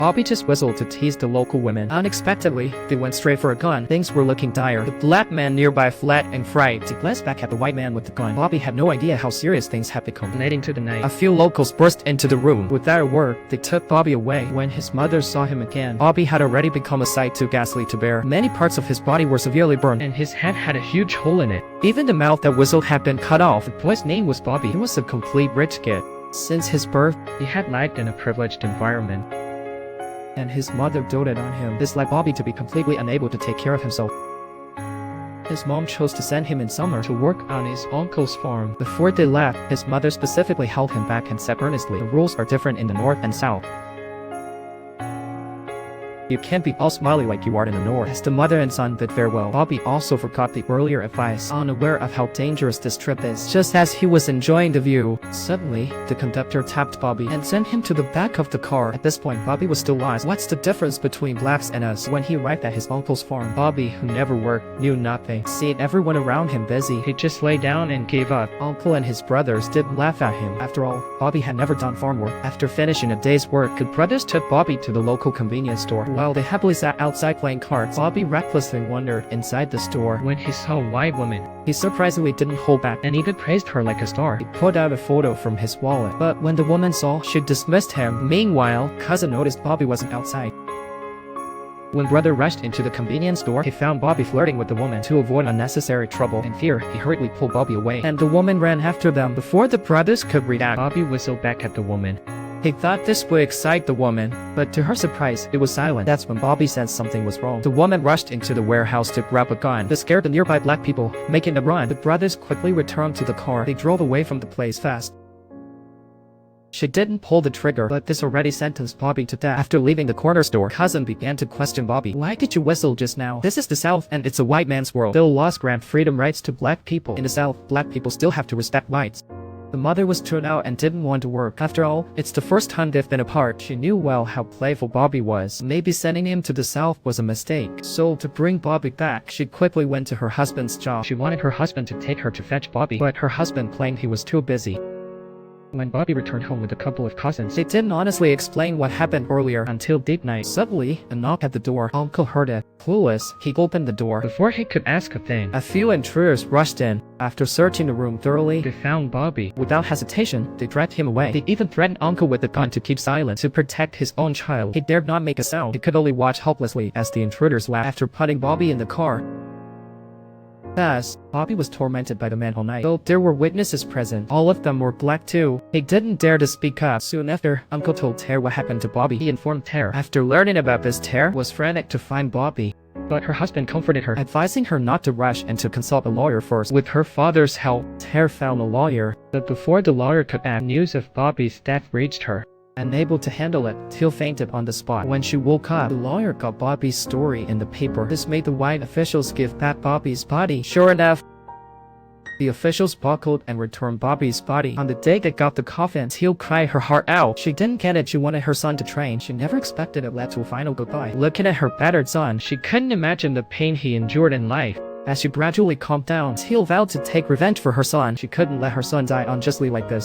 Bobby just whistled to tease the local women. Unexpectedly, they went straight for a gun. Things were looking dire. The black man nearby fled in fright. He glanced back at the white man with the gun. Bobby had no idea how serious things had become. Late into the night, a few locals burst into the room. Without a word, they took Bobby away. When his mother saw him again, Bobby had already become a sight too ghastly to bear. Many parts of his body were severely burned, and his head had a huge hole in it. Even the mouth that whistled had been cut off. The boy's name was Bobby. He was a complete rich kid. Since his birth, he had lived in a privileged environment, and his mother doted on him. This led Bobby to be completely unable to take care of himself. His mom chose to send him in summer to work on his uncle's farm. Before they left, his mother specifically held him back and said earnestly, "The rules are different in the north and south. You can't be all smiley like you are in the north." As the mother and son bid farewell, Bobby also forgot the earlier advice, unaware of how dangerous this trip is. Just as he was enjoying the view, suddenly, the conductor tapped Bobby and sent him to the back of the car. At this point, Bobby was still lost. What's the difference between blacks and us? When he arrived at his uncle's farm, Bobby, who never worked, knew nothing. Seeing everyone around him busy, he just lay down and gave up. Uncle and his brothers did laugh at him. After all, Bobby had never done farm work. After finishing a day's work, the brothers took Bobby to the local convenience store. While they happily sat outside playing cards, Bobby recklessly wandered inside the store when he saw a white woman. He surprisingly didn't hold back and even praised her like a star. He pulled out a photo from his wallet, but when the woman saw, she dismissed him. Meanwhile, cousin noticed Bobby wasn't outside. When brother rushed into the convenience store, he found Bobby flirting with the woman. To avoid unnecessary trouble. In fear, he hurriedly pulled Bobby away, and the woman ran after them. Before the brothers could react, Bobby whistled back at the woman. He thought this would excite the woman, but to her surprise, it was silent. That's when Bobby sensed something was wrong. The woman rushed into the warehouse to grab a gun. This scared the nearby black people, making them run. The brothers quickly returned to the car. They drove away from the place fast. She didn't pull the trigger, but this already sentenced Bobby to death. After leaving the corner store, cousin began to question Bobby. "Why did you whistle just now? This is the South, and it's a white man's world. Bill laws grant freedom rights to black people. In the South, black people still have to respect whites." The mother was turned out and didn't want to work. After all, it's the first time they've been apart. She knew well how playful Bobby was. Maybe sending him to the South was a mistake. So to bring Bobby back, she quickly went to her husband's job. She wanted her husband to take her to fetch Bobby, but her husband claimed he was too busy. When Bobby returned home with a couple of cousins, they didn't honestly explain what happened earlier until deep night. Suddenly, a knock at the door. Uncle heard it. Clueless, he opened the door. Before he could ask a thing, a few intruders rushed in. After searching the room thoroughly, they found Bobby. Without hesitation, they dragged him away. They even threatened Uncle with a gun to keep silent to protect his own child. He dared not make a sound. He could only watch helplessly as the intruders laughed. After putting Bobby in the car, thus, Bobby was tormented by the man all night. Though there were witnesses present, all of them were black too. He didn't dare to speak up. Soon after, Uncle told Tare what happened to Bobby. He informed Tare. After learning about this, Tare was frantic to find Bobby. But her husband comforted her, advising her not to rush and to consult a lawyer first. With her father's help, Tare found a lawyer. But before the lawyer could act, news of Bobby's death reached her. Unable to handle it, Teal fainted on the spot. When she woke up, the lawyer got Bobby's story in the paper. This made the white officials give back Bobby's body. Sure enough, the officials buckled and returned Bobby's body. On the day they got the coffin, Teal cried her heart out. She didn't get it. She wanted her son to train. She never expected it led to a final goodbye. Looking at her battered son, she couldn't imagine the pain he endured in life. As she gradually calmed down, Teal vowed to take revenge for her son. She couldn't let her son die unjustly like this.